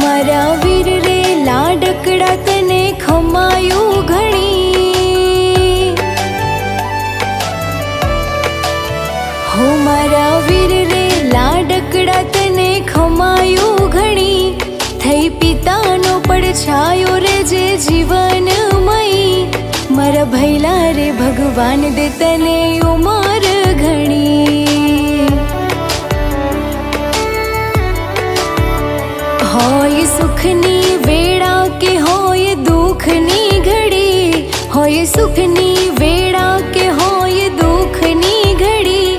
મારા વીર રે લાડકડા તને ખમાયું ઘણી, હો મારા વીર રે લાડકડા તને ખમાયું ઘણી, થઈ પિતાનો પડછાયો રે જે જીવનમય, મારા ભૈલા રે ભગવાન દે તને ઉમર ઘણી, હોય સુખની વેળા કે હોય દુઃખની ઘડી, હોય સુખની વેળા કે હોય દુઃખની ઘડી,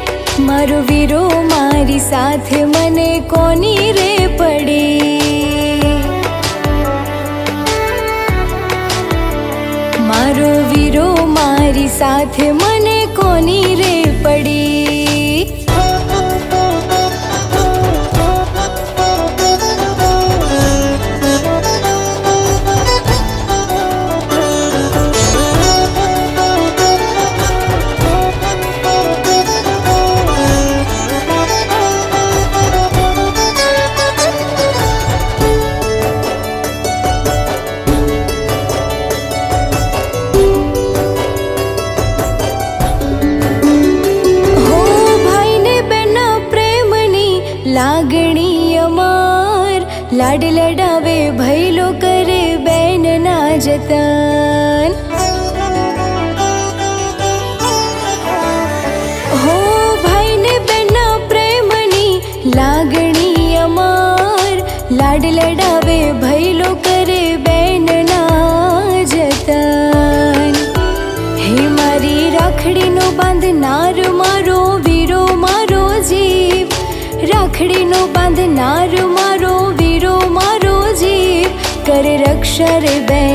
મારો વીરો મારી સાથે મને કોની રે પડી, મારો વીરો મારી સાથે મને કોની રે પડી। લાગણી અમાર લાડ લડાવે ભૈલો કરે બેન ના જતન, હો ભાઈ ને બેન ના પ્રેમની લાગણી અમાર લાડ લડાવે ભૈલો કરે બેન ના જતન, હે મારી રાખડીનો બાંધનાર મારો વીરો મારો જીવ, રાખડીનો બાંધનાર મારો વીરો મારો જીવ, કરે રક્ષા રે બેન